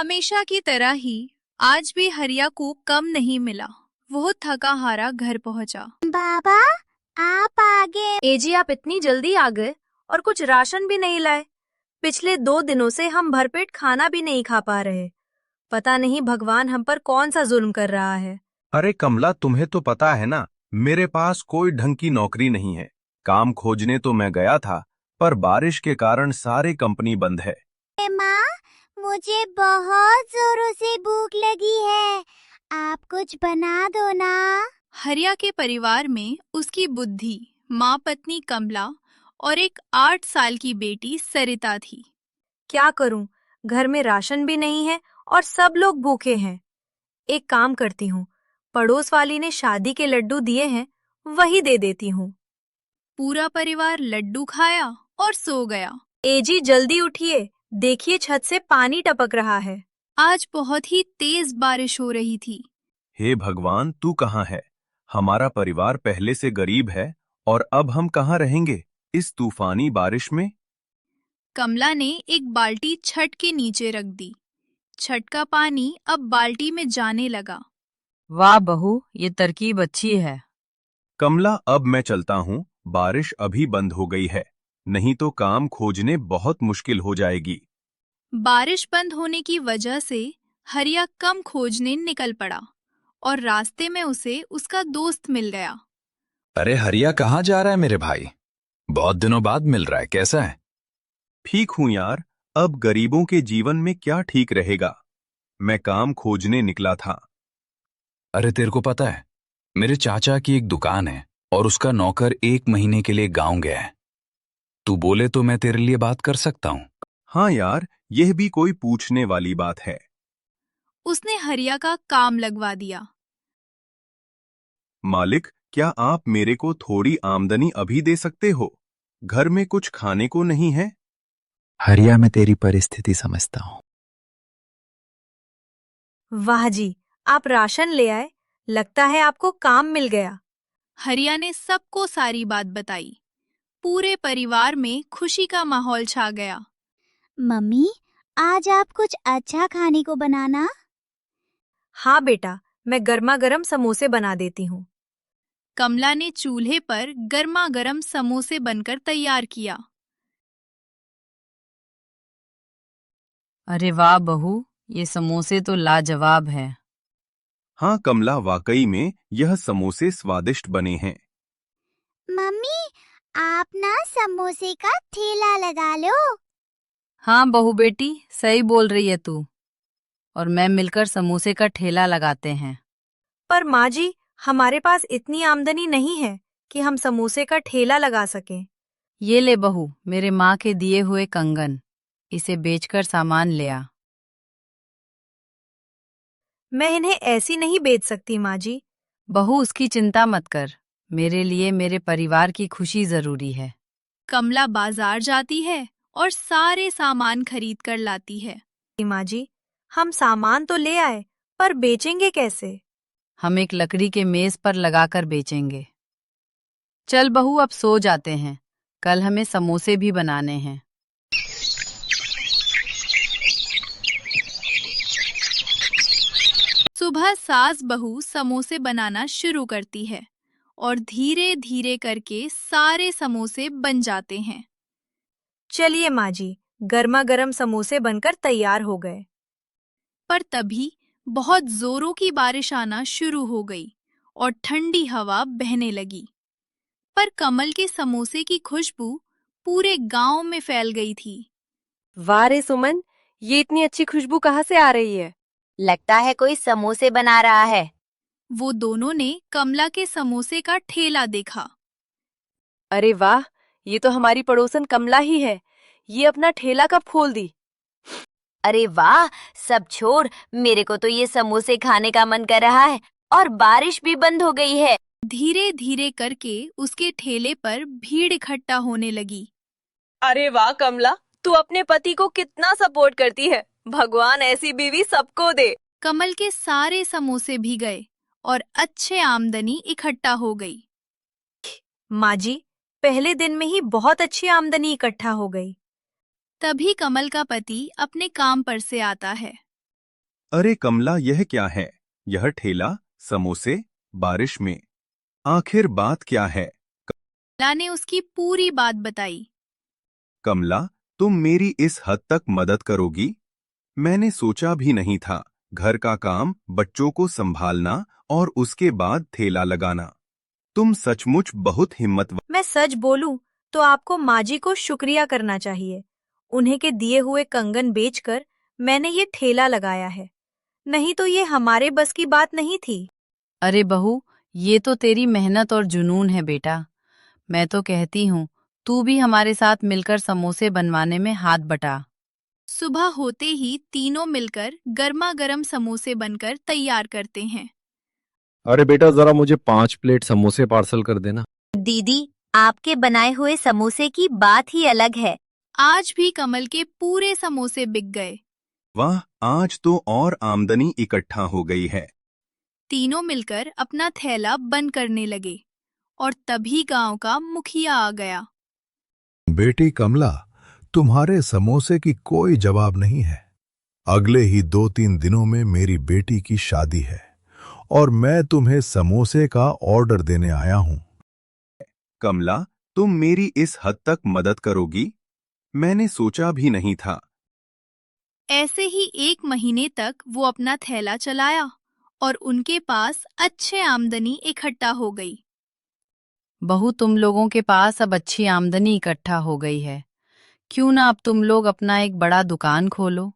हमेशा की तरह ही आज भी हरिया को कम नहीं मिला। वो थका हारा घर पहुंचा। बाबा, आप आ गए। एजी, आप इतनी जल्दी आ गए और कुछ राशन भी नहीं लाए। पिछले 2 दिनों से हम भरपेट खाना भी नहीं खा पा रहे। पता नहीं भगवान हम पर कौन सा जुल्म कर रहा है। अरे कमला, तुम्हें तो पता है ना, मेरे पास कोई ढंग की नौकरी नहीं है। काम खोजने तो मैं गया था, पर बारिश के कारण सारी कंपनी बंद है। माँ, मुझे बहुत जोरों से भूख लगी है, आप कुछ बना दो ना। हरिया के परिवार में उसकी बुद्धि, माँ पत्नी कमला और एक 8 साल की बेटी सरिता थी। क्या करूं, घर में राशन भी नहीं है और सब लोग भूखे हैं। एक काम करती हूँ, पड़ोस वाली ने शादी के लड्डू दिए हैं, वही दे देती हूँ। पूरा परिवार लड्डू खाया और सो गया। एजी, जल्दी उठिए, देखिए छत से पानी टपक रहा है। आज बहुत ही तेज बारिश हो रही थी। हे भगवान, तू कहाँ है? हमारा परिवार पहले से गरीब है और अब हम कहाँ रहेंगे इस तूफानी बारिश में? कमला ने एक बाल्टी छत के नीचे रख दी। छत का पानी अब बाल्टी में जाने लगा। वाह बहू, ये तरकीब अच्छी है। कमला, अब मैं चलता हूँ, बारिश अभी बंद हो गई है, नहीं तो काम खोजने बहुत मुश्किल हो जाएगी। बारिश बंद होने की वजह से हरिया कम खोजने निकल पड़ा और रास्ते में उसे उसका दोस्त मिल गया। अरे हरिया, कहाँ जा रहा है मेरे भाई? बहुत दिनों बाद मिल रहा है, कैसा है? ठीक हूँ यार, अब गरीबों के जीवन में क्या ठीक रहेगा। मैं काम खोजने निकला था। अरे तेरे को पता है, मेरे चाचा की एक दुकान है और उसका नौकर 1 महीने के लिए गांव गया है। तू बोले तो मैं तेरे लिए बात कर सकता हूँ। हाँ यार, यह भी कोई पूछने वाली बात है। उसने हरिया का काम लगवा दिया। मालिक, क्या आप मेरे को थोड़ी आमदनी अभी दे सकते हो? घर में कुछ खाने को नहीं है। हरिया, मैं तेरी परिस्थिति समझता हूँ। वाह जी, आप राशन ले आए, लगता है आपको काम मिल गया। हरिया ने सबको सारी बात बताई। पूरे परिवार में खुशी का माहौल छा गया। मम्मी, आज आप कुछ अच्छा खाने को बनाना। हाँ बेटा, मैं गर्मा गर्म समोसे बना देती हूँ। कमला ने चूल्हे पर गर्मा गर्म समोसे बनकर तैयार किया। अरे वाह बहू, ये समोसे तो लाजवाब है। हाँ कमला, वाकई में यह समोसे स्वादिष्ट बने हैं। मम्मी, आप ना समोसे का ठेला लगा लो। हाँ बहू बेटी, सही बोल रही है तू। और मैं मिलकर समोसे का ठेला लगाते हैं। पर माँ जी, हमारे पास इतनी आमदनी नहीं है कि हम समोसे का ठेला लगा सकें। ये ले बहू, मेरे माँ के दिए हुए कंगन, इसे बेचकर सामान ले आ। मैं इन्हें ऐसी नहीं बेच सकती माँ जी। बहू, उसकी चिंता मत कर, मेरे लिए मेरे परिवार की खुशी जरूरी है। कमला बाजार जाती है और सारे सामान खरीद कर लाती है। माँ जी, हम सामान तो ले आए, पर बेचेंगे कैसे? हम एक लकड़ी के मेज पर लगाकर बेचेंगे। चल बहू, अब सो जाते हैं, कल हमें समोसे भी बनाने हैं। सुबह सास बहू समोसे बनाना शुरू करती है और धीरे धीरे करके सारे समोसे बन जाते हैं। चलिए माँ जी, गर्मा गर्म समोसे बनकर तैयार हो गए। पर तभी बहुत जोरों की बारिश आना शुरू हो गई और ठंडी हवा बहने लगी। पर कमल के समोसे की खुशबू पूरे गांव में फैल गई थी। वाह रे सुमन, ये इतनी अच्छी खुशबू कहाँ से आ रही है? लगता है कोई समोसे बना रहा है। वो दोनों ने कमला के समोसे का ठेला देखा। अरे वाह, ये तो हमारी पड़ोसन कमला ही है। ये अपना ठेला कब खोल दी? अरे वाह, सब छोड़, मेरे को तो ये समोसे खाने का मन कर रहा है और बारिश भी बंद हो गई है। धीरे धीरे करके उसके ठेले पर भीड़ इकट्ठा होने लगी। अरे वाह कमला, तू अपने पति को कितना सपोर्ट करती है। भगवान ऐसी बीवी सबको दे। कमल के सारे समोसे भी गए और अच्छे आमदनी इकट्ठा हो गई। माँ जी, पहले दिन में ही बहुत अच्छी आमदनी इकट्ठा हो गई। तभी कमल का पति अपने काम पर से आता है। अरे कमला, यह क्या है? यह ठेला, समोसे, बारिश में। आखिर बात क्या है? कमला ने उसकी पूरी बात बताई। कमला, तुम मेरी इस हद तक मदद करोगी? मैंने सोचा भी नहीं था। घर का काम, बच्चों को संभालना और उसके बाद ठेला लगाना। तुम सचमुच बहुत हिम्मतवान। मैं सच बोलूं तो आपको माँ जी को शुक्रिया करना चाहिए। उन्हें के दिए हुए कंगन बेचकर मैंने ये ठेला लगाया है, नहीं तो ये हमारे बस की बात नहीं थी। अरे बहू, ये तो तेरी मेहनत और जुनून है बेटा। मैं तो कहती हूँ तू भी हमारे साथ मिलकर समोसे बनवाने में हाथ बटा। सुबह होते ही तीनों मिलकर गर्मा गर्म समोसे बनकर तैयार करते हैं। अरे बेटा, जरा मुझे 5 प्लेट समोसे पार्सल कर देना। दीदी, आपके बनाए हुए समोसे की बात ही अलग है। आज भी कमल के पूरे समोसे बिक गए। वाह, आज तो और आमदनी इकट्ठा हो गई है। तीनों मिलकर अपना थैला बंद करने लगे और तभी गांव का मुखिया आ गया। बेटी कमला, तुम्हारे समोसे की कोई जवाब नहीं है। अगले ही 2-3 दिनों में मेरी बेटी की शादी है और मैं तुम्हें समोसे का ऑर्डर देने आया हूं। कमला, तुम मेरी इस हद तक मदद करोगी? मैंने सोचा भी नहीं था। ऐसे ही 1 महीने तक वो अपना थैला चलाया और उनके पास अच्छे आमदनी इकट्ठा हो गई। बहू, तुम लोगों के पास अब अच्छी आमदनी इकट्ठा हो गई है। क्यों ना अब तुम लोग अपना एक बड़ा दुकान खोलो।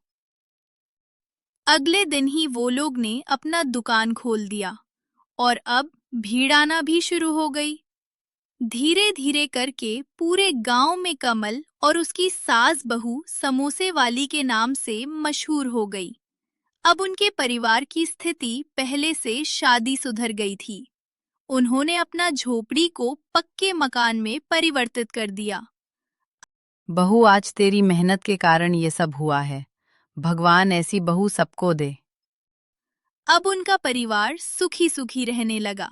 अगले दिन ही वो लोग ने अपना दुकान खोल दिया और अब भीड़ आना भी शुरू हो गई। धीरे धीरे करके पूरे गांव में कमल और उसकी सास बहू समोसे वाली के नाम से मशहूर हो गई। अब उनके परिवार की स्थिति पहले से शादी सुधर गई थी। उन्होंने अपना झोपड़ी को पक्के मकान में परिवर्तित कर दिया। बहू, आज तेरी मेहनत के कारण ये सब हुआ है। भगवान ऐसी बहू सबको दे। अब उनका परिवार सुखी सुखी रहने लगा।